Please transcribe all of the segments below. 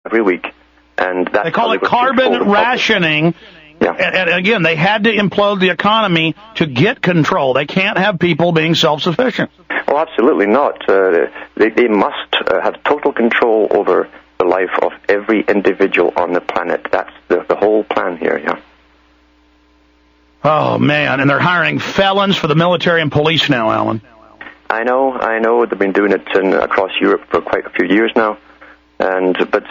every week. And that's they call it carbon rationing. Yeah. And again, they had to implode the economy to get control. They can't have people being self-sufficient. Oh, absolutely not. They must have total control over the life of every individual on the planet. That's the whole plan here, yeah. Oh, man, and they're hiring felons for the military and police now, Alan. I know. They've been doing it across Europe for quite a few years now. But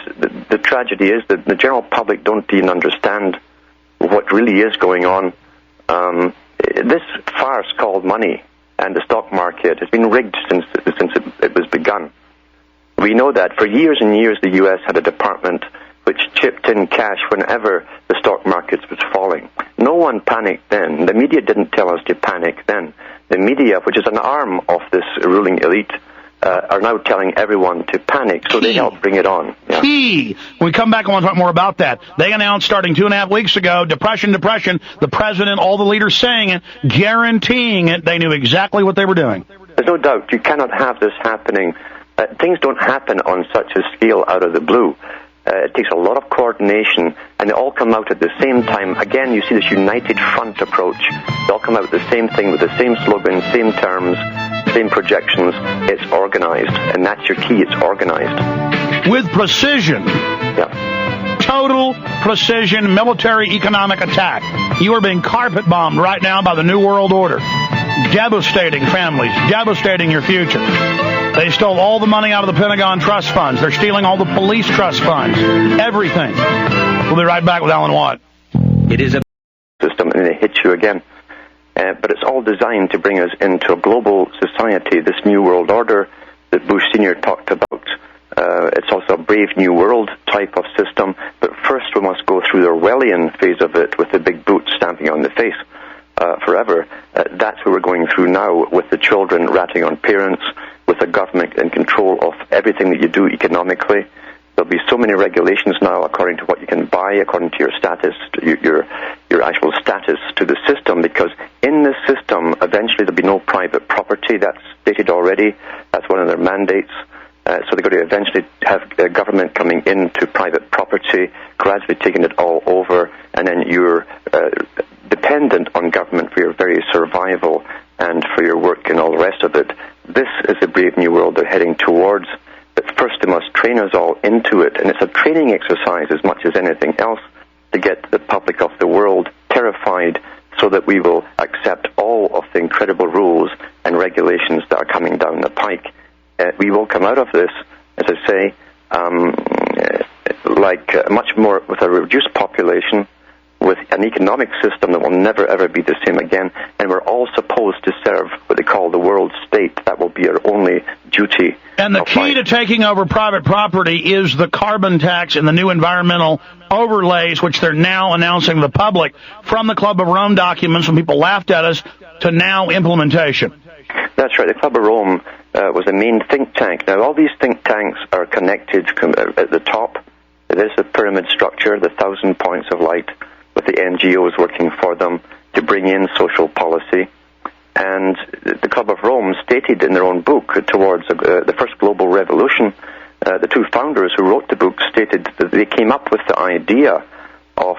the tragedy is that the general public don't even understand what really is going on. This farce called money and the stock market has been rigged since it was begun. We know that for years and years the U.S. had a department which chipped in cash whenever the stock market was falling. No one panicked then. The media didn't tell us to panic then. The media, which is an arm of this ruling elite, are now telling everyone to panic, so they help bring it on. Yeah. Key. When we come back, I want to talk more about that. They announced starting 2.5 weeks ago, depression. The president, all the leaders saying it, guaranteeing it. They knew exactly what they were doing. There's no doubt. You cannot have this happening. Things don't happen on such a scale out of the blue. It takes a lot of coordination, and they all come out at the same time. Again, you see this united front approach. They all come out with the same thing, with the same slogan, same terms, same projections. It's organized, and that's your key. It's organized. With precision. Yeah. Total precision military economic attack. You are being carpet bombed right now by the New World Order. Devastating families, devastating your future. They stole all the money out of the Pentagon trust funds. They're stealing all the police trust funds. Everything. We'll be right back with Alan Watt. It is a system, and it hits you again. But it's all designed to bring us into a global society, this new world order that Bush Sr. talked about. It's also a brave new world type of system. But first we must go through the Orwellian phase of it with the big boot stamping on the face forever. That's what we're going through now with the children ratting on parents, with the government in control of everything that you do economically. There'll be so many regulations now according to what you can buy, according to your status, your actual status to the system, because in this system, eventually there'll be no private property. That's stated already. That's one of their mandates. So they've got to eventually have government coming into private property, gradually taking it all over, and then you're dependent on government for your very survival and for your work and all the rest of it. This is the brave new world they're heading towards. But first they must train us all into it, and it's a training exercise as much as anything else to get the public of the world terrified so that we will accept all of the incredible rules and regulations that are coming down the pike. We will come out of this, as I say, much more with a reduced population, with an economic system that will never, ever be the same again, and we're all supposed to serve what they call the world state. That will be our only duty. And the key to taking over private property is the carbon tax and the new environmental overlays, which they're now announcing to the public, from the Club of Rome documents when people laughed at us to now implementation. That's right. The Club of Rome was the main think tank. Now, all these think tanks are connected at the top. There's the pyramid structure, the 1,000 points of light, with the NGOs working for them to bring in social policy. And the Club of Rome stated in their own book towards the first global revolution, the two founders who wrote the book stated that they came up with the idea of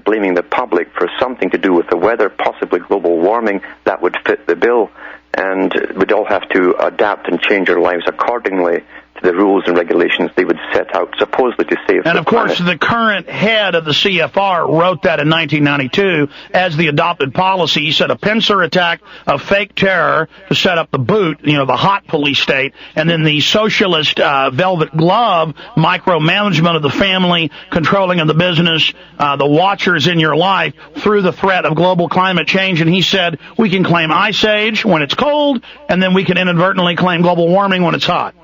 blaming the public for something to do with the weather, possibly global warming. That would fit the bill, and we'd all have to adapt and change our lives accordingly to the rules and regulations they would set out, supposedly to save the planet. And, of course, the current head of the CFR wrote that in 1992 as the adopted policy. He said a pincer attack of fake terror to set up the boot, the hot police state, and then the socialist velvet glove micromanagement of the family, controlling of the business, the watchers in your life through the threat of global climate change. And he said we can claim ice age when it's cold, and then we can inadvertently claim global warming when it's hot.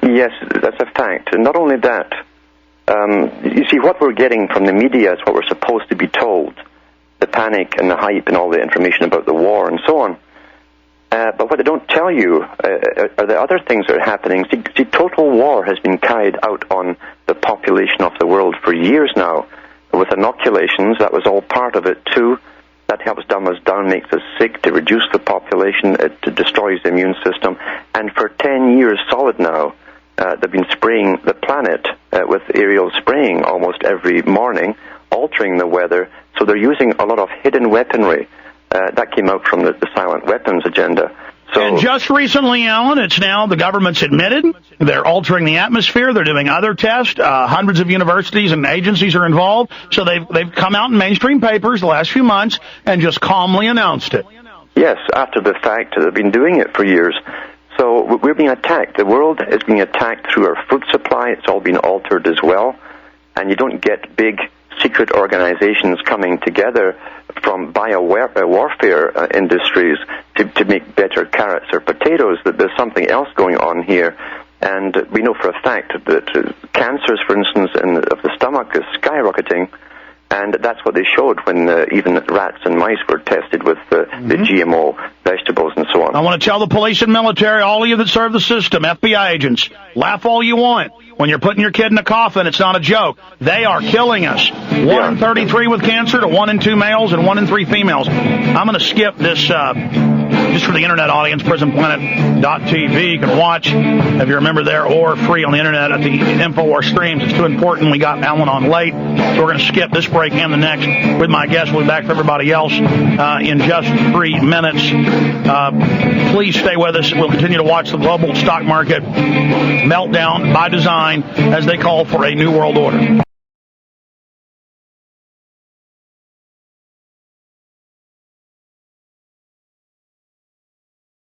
Yes, that's a fact. And not only that, you see, what we're getting from the media is what we're supposed to be told, the panic and the hype and all the information about the war and so on. But what they don't tell you are the other things that are happening. See, total war has been carried out on the population of the world for years now, with inoculations. That was all part of it, too. That helps dumb us down, makes us sick, to reduce the population, it destroys the immune system. And for 10 years solid now, They've been spraying the planet with aerial spraying almost every morning, altering the weather. So they're using a lot of hidden weaponry. That came out from the silent weapons agenda. So, and just recently, Alan, it's now the government's admitted they're altering the atmosphere. They're doing other tests. Hundreds of universities and agencies are involved. So they've come out in mainstream papers the last few months and just calmly announced it. Yes, after the fact, they've been doing it for years. So we're being attacked. The world is being attacked through our food supply. It's all been altered as well. And you don't get big secret organizations coming together from warfare industries to make better carrots or potatoes. That there's something else going on here. And we know for a fact that cancers, for instance, of the stomach is skyrocketing. And that's what they showed when even rats and mice were tested with the GMO vegetables and so on. I want to tell the police and military, all of you that serve the system, FBI agents, laugh all you want. When you're putting your kid in a coffin, it's not a joke. They are killing us. 1 in 33 with cancer to 1 in 2 males and 1 in 3 females. I'm going to skip this just for the internet audience, prisonplanet.tv. You can watch, if you're a member there, or free on the internet at the InfoWars streams. It's too important. We got Alan on late, so we're going to skip this break and the next with my guest. We'll be back for everybody else in just 3 minutes. Please stay with us. We'll continue to watch the global stock market meltdown by design as they call for a new world order.